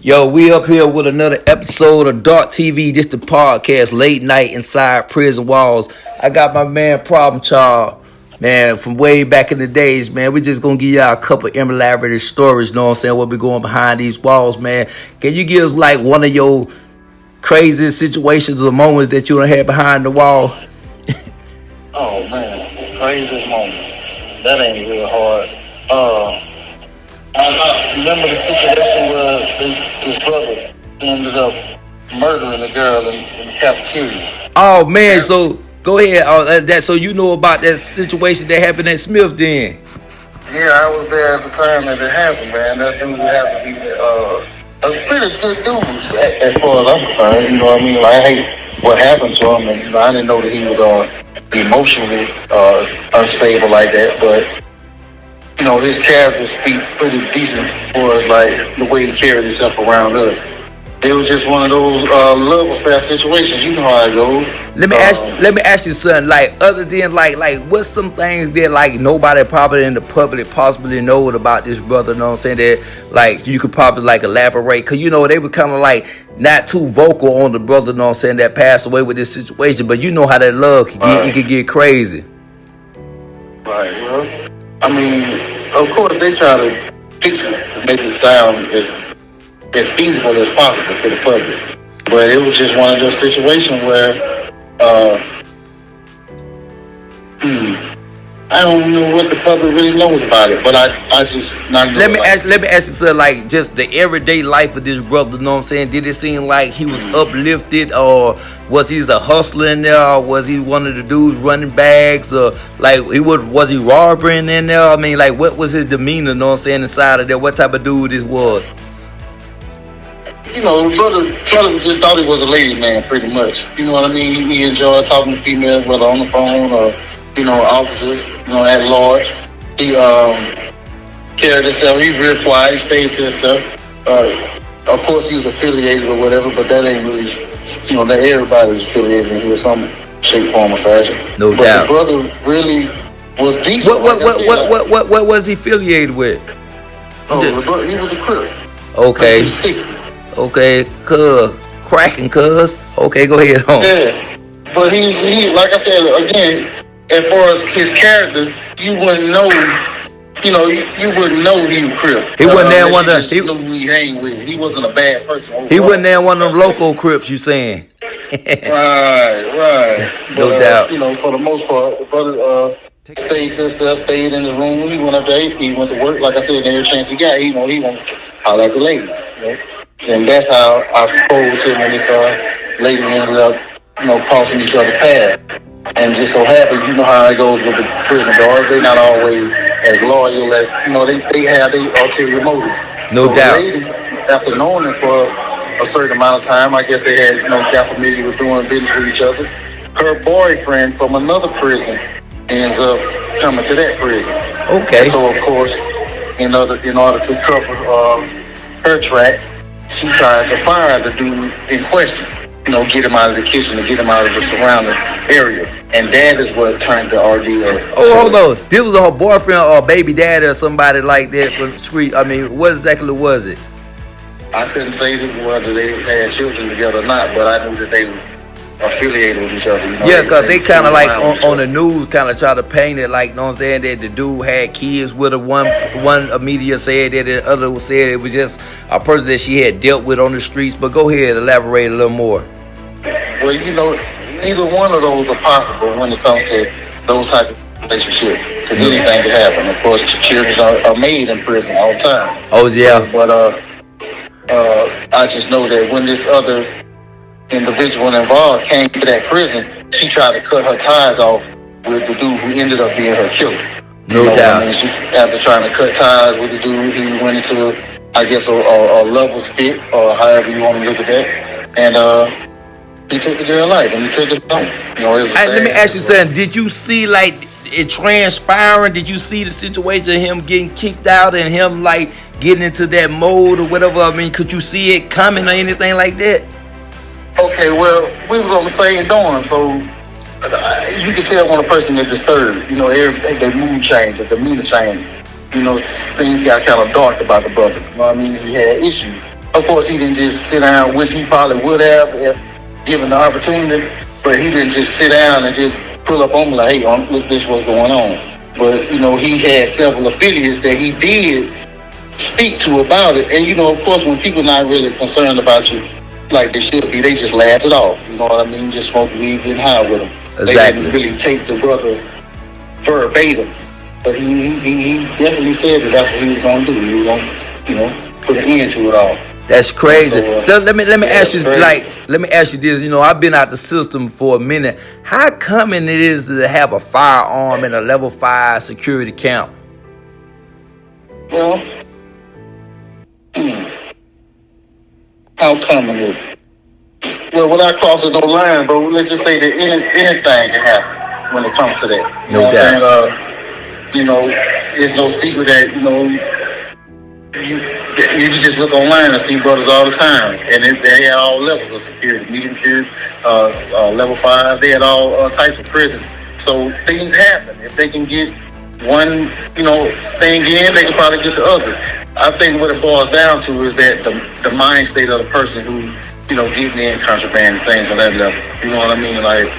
Yo, we up here with another episode of Dark TV. This the podcast, late night inside prison walls. I got my man Problem Child, man, from way back in the days, man. We just gonna give y'all a couple elaborate stories, know what I'm saying? What be going behind these walls, man. Can you give us like one of your craziest situations or moments that you done had behind the wall? Oh man, craziest moment. That ain't real hard. I remember the situation where this brother ended up murdering a girl in the cafeteria. Oh man, so go ahead. So you know about that situation that happened at Smith then? Yeah, I was there at the time that it happened, man. That dude happened to be a pretty good dude as far as I'm concerned. You know what I mean? Like, I hate what happened to him, and I didn't know that he was emotionally unstable like that, but his character speak pretty decent for us, like the way he carried himself around us. It was just one of those love affair situations. You know how it goes. Let me ask you something. Like, other than like what's some things that like nobody probably in the public possibly know about this brother? You know what I'm saying? That like you could probably like elaborate, cause they were kind of like not too vocal on the brother. You know what I'm saying? That passed away with this situation, but you know how that love can get. It could get crazy. Right. Well, I mean, of course they try to fix it to make it sound as feasible as possible to the public. But it was just one of those situations where I don't know what the public really knows about it, but I just not know. Let me ask you something, like just the everyday life of this brother, you know what I'm saying? Did it seem like he was uplifted, or was he a hustler in there, or was he one of the dudes running bags, or like was he robbing in there? I mean, like, what was his demeanor, you know what I'm saying, inside of there? What type of dude this was? The brother just thought he was a lady man, pretty much. You know what I mean? He enjoyed talking to females, whether on the phone or, officers, at large. He carried himself. He real quiet. He stayed to himself. Of course, he was affiliated or whatever, but that ain't really, that everybody's affiliated in here, some shape, form, or fashion. No doubt. The brother really was decent. What was he affiliated with? He was a Crip. Okay. He was 60. Okay, cracking, cuz. Okay, go ahead on. Yeah, but he like I said again, as far as his character, you wouldn't know. You wouldn't know he was Crip. He wasn't there one of he knew who he hang with. He wasn't a bad person. Overall. He wasn't there one of them local Crips. You saying? Right. No doubt. For the most part, the brother stayed to himself, stayed in his room. He went up there. He went to work. Like I said, every chance he got, he won't holler at the ladies. And that's how I suppose him and this lady ended up, crossing each other's path. And just so happened, you know how it goes with the prison guards. They're not always as loyal as, they have their ulterior motives. No doubt. The lady, after knowing him for a certain amount of time, I guess they had, got familiar with doing business with each other. Her boyfriend from another prison ends up coming to that prison. Okay. And so, of course, in order to cover her tracks, she tries to fire the dude in question, get him out of the kitchen, to get him out of the surrounding area. And that is what turned the ordeal. Oh, hold on. This was her boyfriend or baby daddy or somebody like that from the street. I mean, what exactly was it? I couldn't say whether they had children together or not, but I knew that they were affiliated with each other. Yeah, because they kind of like on the news kind of try to paint it like, I'm saying, that the dude had kids with her. One media said that, the other said it was just a person that she had dealt with on the streets. But go ahead, elaborate a little more. Well, neither one of those are possible when it comes to those type of relationships, because anything can happen. Of course, children are made in prison all the time. Oh yeah. So, but I just know that when this other individual involved came to that prison, she tried to cut her ties off with the dude who ended up being her killer. No doubt. After trying to cut ties with the dude, he went into, I guess, a lover's fit, or however you want to look at that, and he took the girl's life, and he took his own. Let me ask you something. Did you see like it transpiring? Did you see the situation of him getting kicked out and him like getting into that mode or whatever? I mean, could you see it coming or anything like that? Okay, well, we was on the same dorm, so you can tell when a person is disturbed. Their mood changed, their demeanor changed. Things got kind of dark about the brother. He had issues. Of course, he didn't just sit down, which he probably would have if given the opportunity. But he didn't just sit down and just pull up on me like, "Hey, look, this what's going on." But he had several affiliates that he did speak to about it. And of course, when people not really concerned about you like they should be, they just laughed it off. You know what I mean? Just smoke weed, getting high with him. Exactly. They didn't really take the brother verbatim. But he definitely said that that's what he was going to do. He was going to, put an end to it all. That's crazy. So let me ask you, let me ask you this. I've been out the system for a minute. How common it is to have a firearm in a level 5 security camp? Well, how common is it? Well, without crossing no line, bro, let's just say that anything can happen when it comes to that. No doubt. It's no secret that, you can just look online and see brothers all the time. And they had all levels of security, medium security, level 5, they had all types of prison. So things happen. If they can get one, thing in, they can probably get the other. I think what it boils down to is that the mind state of the person who, getting in contraband and things on that level. You know what I mean? Like,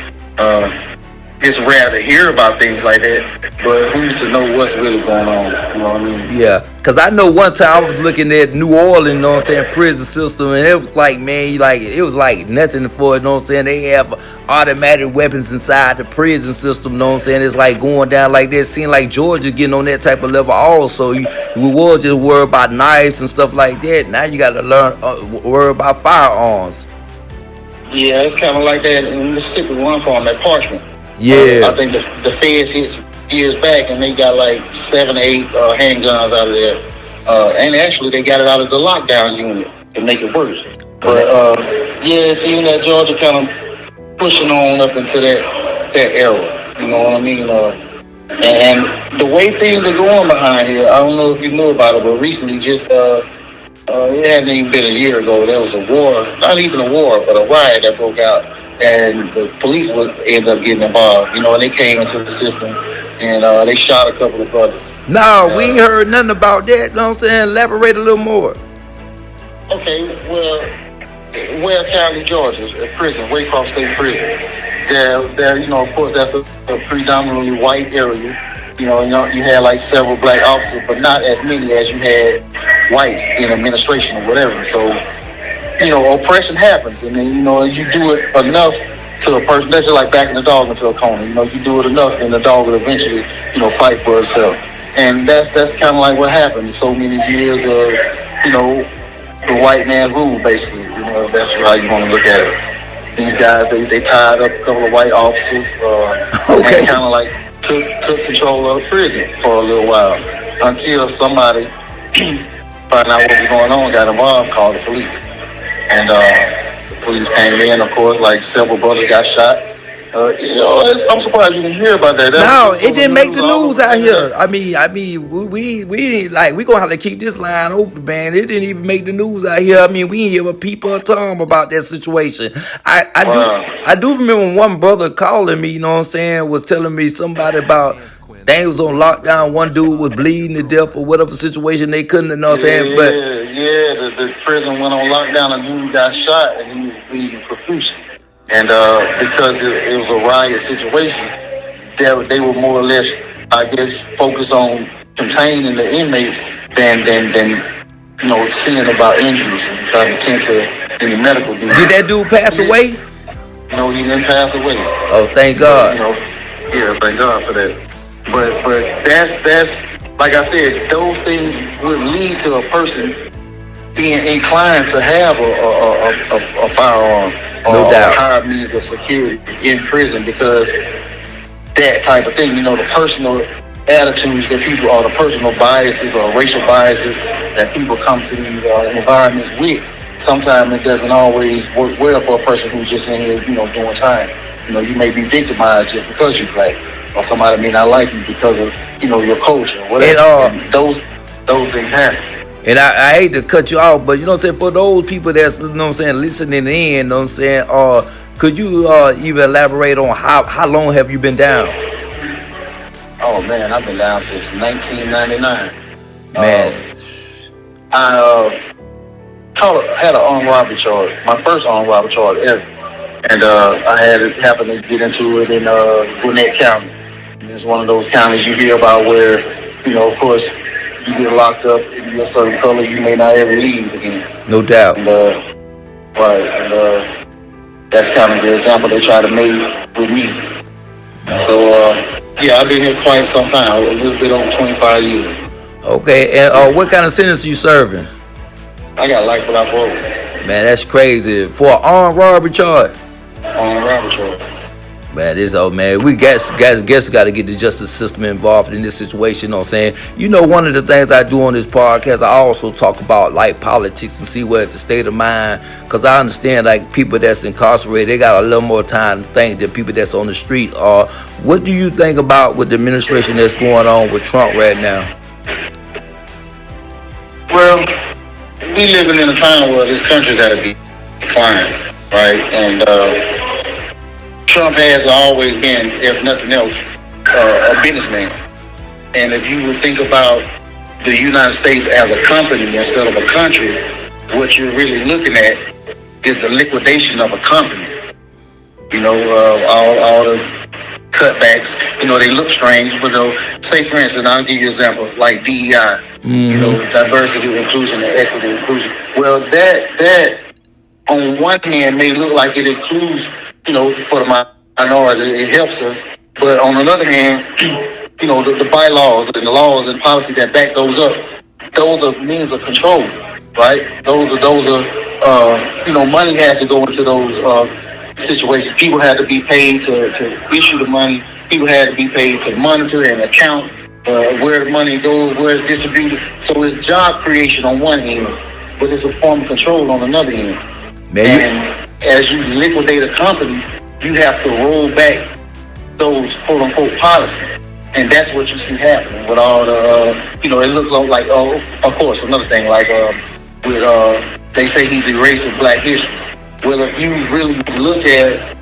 it's rare to hear about things like that, but who's to know what's really going on? You know what I mean? Yeah, because I know one time I was looking at New Orleans, prison system, and it was like, man, it was like nothing for it, They have automatic weapons inside the prison system, It's like going down like that. Seemed like Georgia getting on that type of level also. We was just worried about knives and stuff like that. Now you got to learn, worry about firearms. Yeah, it's kind of like that in Mississippi, one farm, that Parchment. Yeah. I think the feds hit years back and they got like 7 or 8 handguns out of there. And actually they got it out of the lockdown unit to make it worse. But seeing that Georgia kind of pushing on up into that era. You know what I mean? And the way things are going behind here, I don't know if you knew about it, but recently just it hadn't even been a year ago, there was a war, not even a war, but a riot that broke out. And the police would end up getting involved, and they came into the system and they shot a couple of brothers. No, we ain't heard nothing about that. Elaborate a little more. Okay, well, Ware County, Georgia, a prison, Waycross State Prison. There, of course, that's a predominantly white area. You had like several black officers, but not as many as you had whites in administration or whatever. So, oppression happens, and then, you do it enough to a person. That's just like backing a dog into a corner. You do it enough, and the dog will eventually, fight for itself. And that's kind of like what happened. So many years of, the white man rule, basically. That's how you want to look at it. These guys, they tied up a couple of white officers, and kind of like took control of the prison for a little while until somebody found out what was going on, got involved, called the police. And the police came in, of course, like several brothers got shot. I'm surprised you didn't hear about that. No, it didn't make the news out here. I mean, we gonna have to keep this line open, man. It didn't even make the news out here. I mean, we didn't hear what people are talking about that situation. I do remember one brother calling me, was telling me somebody about they was on lockdown. One dude was bleeding to death or whatever situation they couldn't, But the prison went on lockdown and dude got shot and he was bleeding profusely. And because it was a riot situation, they were more or less, I guess, focused on containing the inmates than seeing about injuries and trying to tend to any medical needs. Did that dude pass away? No, he didn't pass away. Oh, thank God. Thank God for that. But that's like I said, those things would lead to a person being inclined to have a firearm or higher means of security in prison, because that type of thing, the personal attitudes that people, or the personal biases or racial biases that people come to these environments with, sometimes it doesn't always work well for a person who's just in here, doing time. You may be victimized just because you're black, or somebody may not like you because of, your culture, whatever. And those things happen. And I hate to cut you off, but for those people that's listening in, could you even elaborate on how long have you been down? Oh man, I've been down since 1999. Man, I had an armed robbery charge, my first armed robbery charge ever. And I had it happen to get into it in Gwinnett County. And it's one of those counties you hear about where, of course, you get locked up and you're a certain color, you may not ever leave again. No doubt. And, right. And that's kind of the example they try to make with me. So, I've been here quite some time, a little bit over 25 years. Okay, and what kind of sentence are you serving? I got life without parole. Man, that's crazy. For an armed robbery charge? Armed robbery charge. Man, we guess got to get the justice system involved in this situation, you know what I'm saying? One of the things I do on this podcast, I also talk about like politics and see what the state of mind, because I understand like people that's incarcerated, they got a little more time to think than people that's on the street. What do you think about with the administration that's going on with Trump right now? Well, we living in a time where this country's at a decline, right? And Trump has always been, if nothing else, a businessman. And if you would think about the United States as a company instead of a country, what you're really looking at is the liquidation of a company. All the cutbacks, they look strange, but say for instance, I'll give you an example, like DEI, diversity, inclusion, and equity inclusion. Well, that on one hand may look like it includes, for the minority, it helps us. But on the other hand, the bylaws and the laws and policy that back those up, those are means of control, right? Those are money has to go into those situations. People had to be paid to issue the money. People had to be paid to monitor and account where the money goes, where it's distributed. So it's job creation on one end, but it's a form of control on another end. And as you liquidate a company, you have to roll back those quote unquote policies. And that's what you see happening with all the, it looks like, of course, another thing, like they say he's erasing black history. Well, if you really look at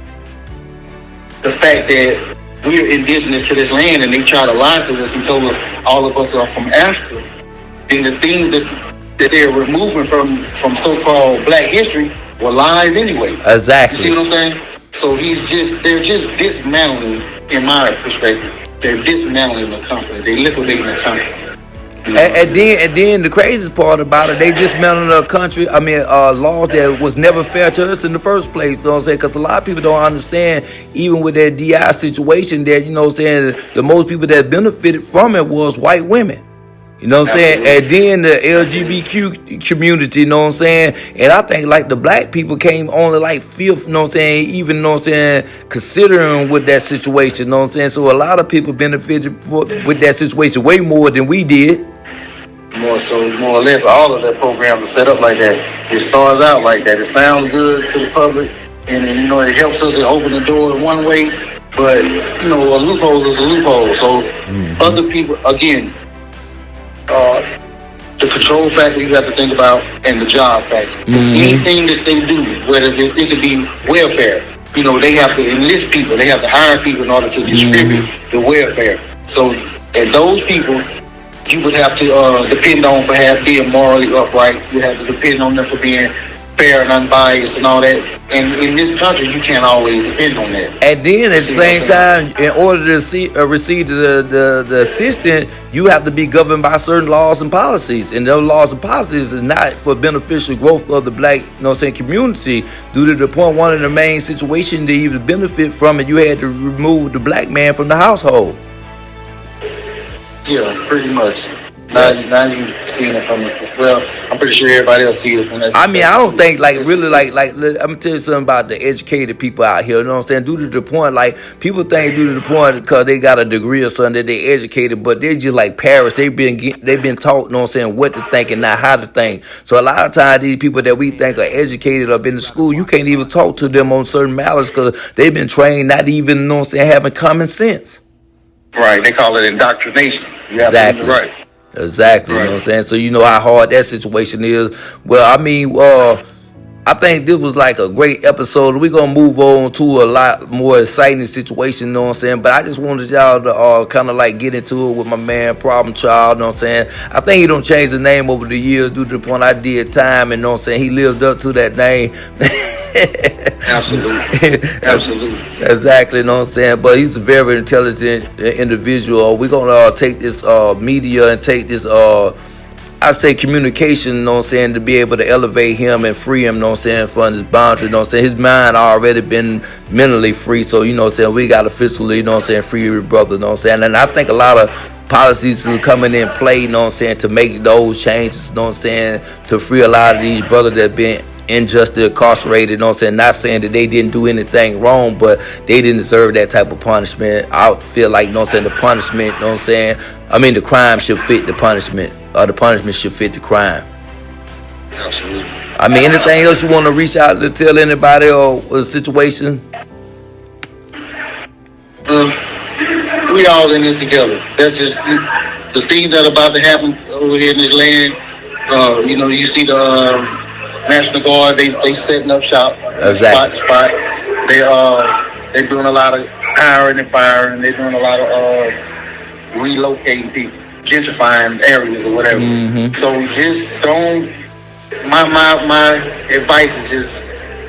the fact that we're indigenous to this land and they try to lie to us and told us all of us are from Africa, then the things that they're removing from so-called black history were lies anyway. Exactly. You see what I'm saying? So they're just dismantling, in my perspective, they're dismantling the company. They're liquidating the company. And then the craziest part about it, they dismantling a country, laws that was never fair to us in the first place, you know what I'm saying? Because a lot of people don't understand, even with that DI situation, that, the most people that benefited from it was white women. You know what I'm saying? And then the LGBTQ community, you know what I'm saying? And I think like the black people came only like fifth, you know what I'm saying? Even, you know what I'm saying, considering with that situation, you know what I'm saying? So a lot of people benefited with that situation way more than we did. More or less, all of their programs are set up like that. It starts out like that. It sounds good to the public, and then, it helps us to open the door in one way. But, a loophole is a loophole. So other people, again, the control factor you have to think about, and the job factor. Anything that they do, whether it could be welfare, they have to enlist people, they have to hire people in order to distribute the welfare. So, and those people, you would have to depend on for being morally upright. You have to depend on them for being fair and unbiased and all that. And in this country, you can't always depend on that. And then at the same time, in order to receive the assistance, you have to be governed by certain laws and policies. And those laws and policies is not for beneficial growth of the black, community. Due to the point, one of the main situations to even benefit from it, you had to remove the black man from the household. Yeah, pretty much. Now you seen it from, I'm pretty sure everybody else sees it from that. I don't think really I'm gonna tell you something about the educated people out here, you know what I'm saying? Due to the point, people think due to the point because they got a degree or something that they educated, but they just like parrots. They've been taught, you know what I'm saying, what to think and not how to think. So a lot of times these people that we think are educated up in the school, you can't even talk to them on certain matters because they've been trained not even, you know what I'm saying, having common sense. Right, they call it indoctrination. Exactly. Right. Exactly, right. You know what I'm saying? So you know how hard that situation is. Well, I think this was like a great episode. We're gonna move on to a lot more exciting situation, you know what I'm saying? But I just wanted y'all to kind of like get into it with my man Problem Child, you know what I'm saying? I think he don't change the name over the years due to the point I did time, and you know what I'm saying? He lived up to that name. Absolutely. Absolutely. Exactly, you know what I'm saying? But he's a very intelligent individual. We're gonna take this media and take this I say communication, you know what I'm saying, to be able to elevate him and free him, you know what I'm saying, from his boundary, you know what I'm saying. His mind already been mentally free, so, you know what I'm saying, we got to physically, you know what I'm saying, free your brother, you know what I'm saying. And I think a lot of policies are coming in play, you know what I'm saying, to make those changes, you know what I'm saying, to free a lot of these brothers that been unjustly incarcerated, you know what I'm saying. Not saying that they didn't do anything wrong, but they didn't deserve that type of punishment. I feel like, you know what I'm saying, the punishment, you know what I'm saying, I mean the crime should fit the punishment, or the punishment should fit the crime. Absolutely. I mean, anything else you want to reach out to tell anybody or a situation? We all in this together. That's just the things that are about to happen over here in this land. You see the National Guard. They setting up shop. Exactly. Spot. They're doing a lot of hiring and firing. They're doing a lot of relocating people, gentrifying areas or whatever. Mm-hmm. So just don't. My advice is just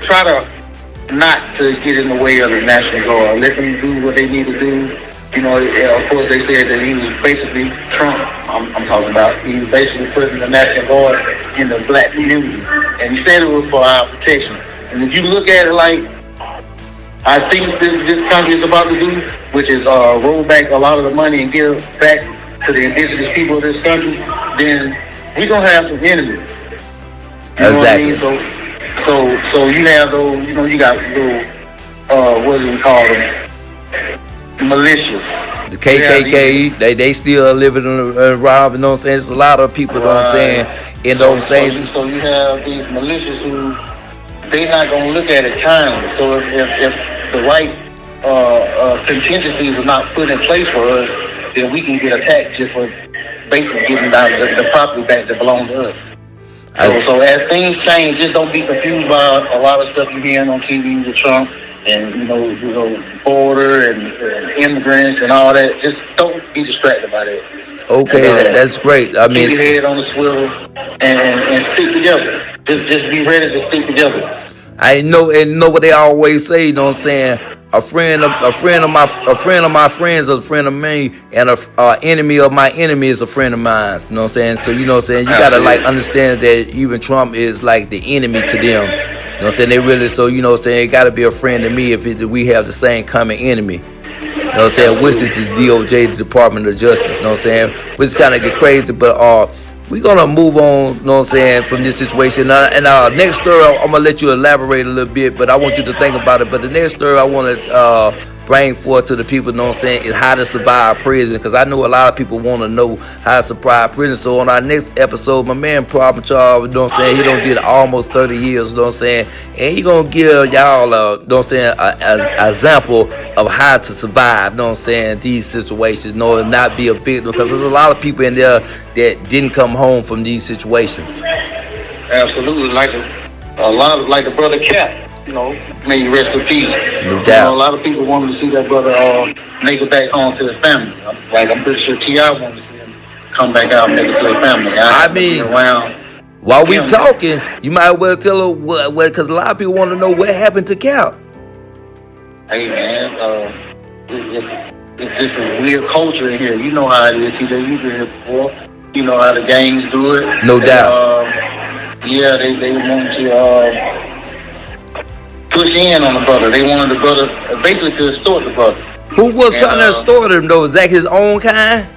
try to not to get in the way of the National Guard. Let them do what they need to do. You know, of course, they said that he was basically Trump. I'm talking about. He was basically putting the National Guard in the black community, and he said it was for our protection. And if you look at it like I think this country is about to do, which is roll back a lot of the money and give back to the indigenous people of this country, then we're gonna have some enemies. You know what I mean? So you have those. You know, you got little what do we call them? Militias. The KKK, they still living around, you know what I'm saying? There's a lot of people, you know what I'm saying, in those things. So you have these militias who, they're not going to look at it kindly. So if the right contingencies are not put in place for us, then we can get attacked just for basically getting down the property back that belongs to us. So as things change, just don't be confused by a lot of stuff you're hearing on TV with Trump. And you know, border and immigrants and all that. Just don't be distracted by that. Okay, that's great. I mean, keep your head on the swivel and stick together. Just be ready to stick together. I know, and know what they always say. You know what I'm saying? A friend of my friends is a friend of me, and a enemy of my enemy is a friend of mine. You know what I'm saying? So you know what I'm saying? You gotta like understand that even Trump is like the enemy to them. You know what I'm saying? They really, so you know what I'm saying, it gotta be a friend to me if we have the same common enemy. You know what I'm saying? Which is the DOJ, the Department of Justice, you know what I'm saying? Which kind of get crazy, but we're gonna move on, you know what I'm saying, from this situation. And next story, I'm gonna let you elaborate a little bit, but I want you to think about it. But the next story I wanna bring forth to the people, you know what I'm saying, is how to survive prison, because I know a lot of people want to know how to survive prison. So on our next episode, my man Problem Child, you know what I'm saying, he done did almost 30 years, you know what I'm saying, and he gonna give y'all, you know what I'm saying, an example of how to survive, you know what I'm saying, these situations, you know, and not be a victim, because there's a lot of people in there that didn't come home from these situations. Absolutely, like a lot of, like the brother Cap. You know, may you rest in peace. No doubt. You know, a lot of people wanted to see that brother make it back home to his family. I'm pretty sure T.I. wanted to see him come back out and make it to his family. I mean, while we talking, you might well tell her what, because a lot of people want to know what happened to Cap. Hey man, it's just a weird culture in here. You know how it is, T.J. You've been here before. You know how the gangs do it. No doubt. They want to push in on the brother. They wanted the brother basically to extort the brother. Who was trying to extort him though? Is that his own kind?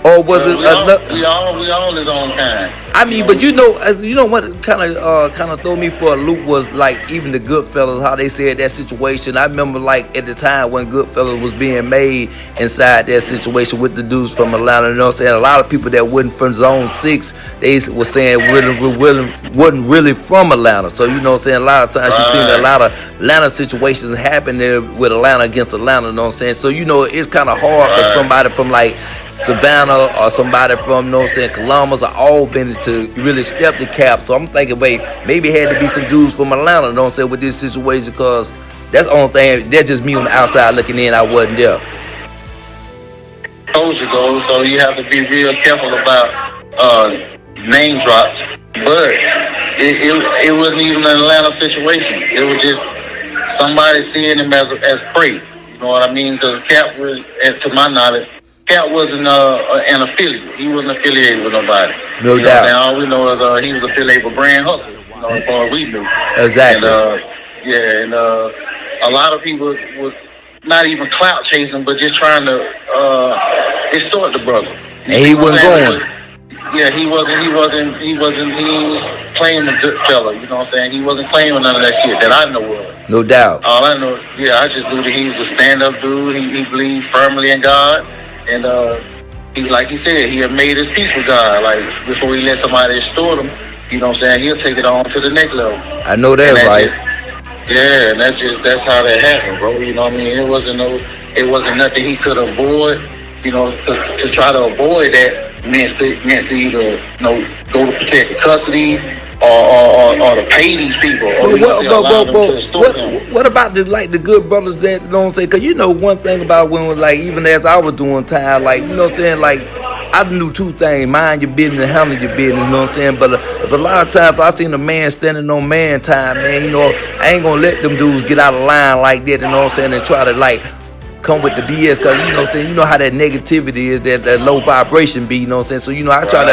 Or was it another? We all his own kind. I mean, but you know what kind of threw me for a loop was like even the Goodfellas, how they said that situation. I remember like at the time when Goodfellas was being made inside that situation with the dudes from Atlanta. You know what I'm saying? A lot of people that wasn't from Zone 6, they were saying wasn't really from Atlanta. So you know what I'm saying? A lot of times you seen a lot of Atlanta situations happen there with Atlanta against Atlanta. You know what I'm saying? So you know it's kind of hard for somebody from like Savannah or somebody from, you know what I'm saying, Columbus, are all been to really step the cap. So I'm thinking, wait, maybe it had to be some dudes from Atlanta, you know what I'm saying, with this situation, because that's the only thing, that's just me on the outside looking in, I wasn't there. Told you, though, so you have to be real careful about name drops. But it wasn't even an Atlanta situation. It was just somebody seeing him as prey. You know what I mean? Because Cap was, to my knowledge, Cap wasn't an affiliate. He wasn't affiliated with nobody. No you know doubt. What I'm saying? All we know is he was affiliated with Brand Hustle. You know, as far as we knew. Exactly. And a lot of people would not even clout chasing, but just trying to extort the brother. And he wasn't going. He was claiming a good fella, you know what I'm saying? He wasn't claiming none of that shit that I know of. No doubt. All I know, I just knew that he was a stand-up dude. He believed firmly in God. And he, like he said, he had made his peace with God. Like, before he let somebody extort him, you know what I'm saying, he'll take it on to the next level. I know that, right? And that's how that happened, bro. You know what I mean? It wasn't nothing he could avoid, you know, to try to avoid that meant to either, you know, go to protect the custody or to pay these people. What about the good brothers that, you know what I'm saying? Because you know one thing about when, like, even as I was doing time, like, you know what I'm saying, like, I knew two things: mind your business and handle your business. You know what I'm saying? But if a lot of times I seen a man standing on man time, man, you know, I ain't gonna let them dudes get out of line like that. You know what I'm saying? And try to like come with the BS, because you know what I'm saying, you know how that negativity is, that low vibration be, you know what I'm saying? So, you know, I try to,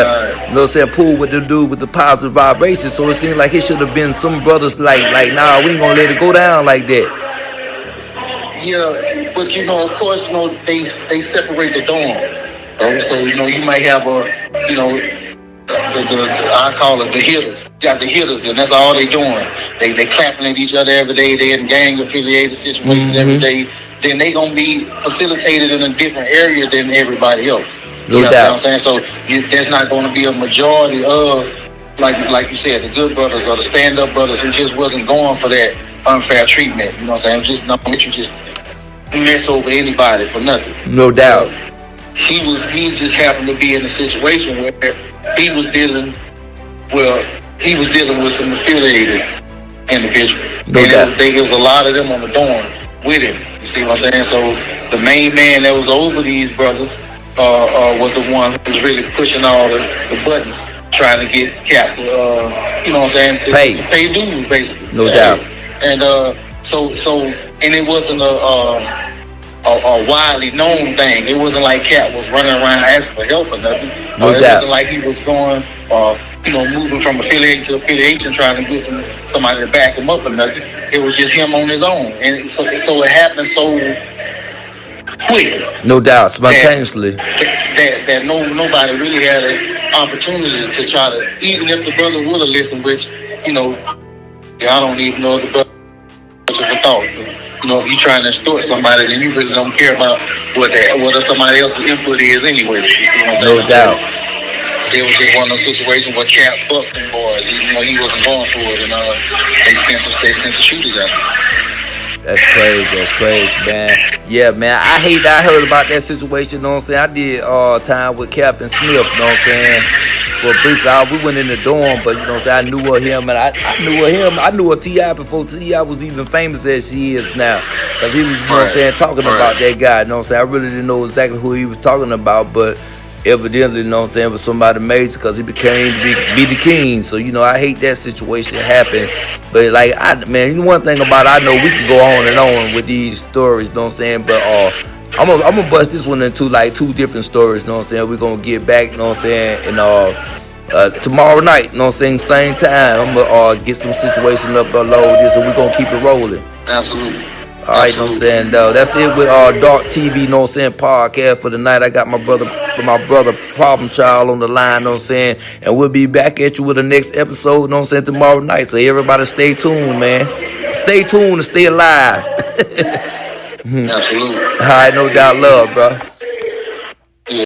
you know what I'm saying, pull with the dude with the positive vibration. So it seems like it should have been some brothers like, nah, we ain't gonna let it go down like that. Yeah, but you know, of course, you know, they separate the dorm. So, you know, you might have you know, I call it the hitters. You got the hitters, and that's all they doing. They clapping at each other every day. They in gang affiliated situations every day. Then they gonna be facilitated in a different area than everybody else. No doubt. What I'm saying? So there's not gonna be a majority of, like you said, the good brothers or the stand-up brothers who just wasn't going for that unfair treatment. You know what I'm saying? Just not let you just mess over anybody for nothing. No doubt. He just happened to be in a situation where he was dealing with some affiliated individuals. No doubt. There was a lot of them on the dorm with him. You see what I'm saying? So the main man that was over these brothers was the one who was really pushing all the buttons, trying to get Cap, you know what I'm saying, to pay dues, basically. No doubt. And and it wasn't a widely known thing. It wasn't like Cap was running around asking for help or nothing. No doubt. It wasn't like he was going, you know, moving from affiliation to affiliation, trying to get somebody to back him up or nothing. It was just him on his own, and so it happened so quick. No doubt, spontaneously. That nobody really had an opportunity to try to, even if the brother would have listened, which, you know, I don't even know if the brother much of a thought. You know, if you're trying to extort somebody, then you really don't care about what somebody else's input is anyway. You see what I'm saying? No doubt. It was just one of those situations where Cap bucked them boys. You know, he wasn't going for it, and they sent the shooters out. That's crazy, man. Yeah, man, I hate that I heard about that situation, you know what I'm saying? I did time with Captain Smith, you know what I'm saying? For a brief hour, we went in the dorm, but you know what I'm saying, I knew of him, and I knew of T.I. before T.I. was even famous as she is now. Because he was, you know what I'm saying, talking about that guy, you know what I'm saying? I really didn't know exactly who he was talking about, but evidently, you know what I'm saying, was somebody major, because he became be the king. So, you know, I hate that situation happened. But like, man, one thing about it, I know we can go on and on with these stories, you know what I'm saying? But I'm gonna bust this one into like two different stories, you know what I'm saying? We're gonna get back, you know what I'm saying, and tomorrow night, you know what I'm saying, same time, I'm gonna get some situation up below this, and we're gonna keep it rolling. Absolutely. All right, you know what I'm saying? That's it with Dark TV, you know what I'm saying, podcast for the night. I got my brother Problem Child on the line, you know what I'm saying? And we'll be back at you with the next episode, you know what I'm saying, tomorrow night. So everybody stay tuned, man. Stay tuned and stay alive. Absolutely. All right, no doubt, love, bro.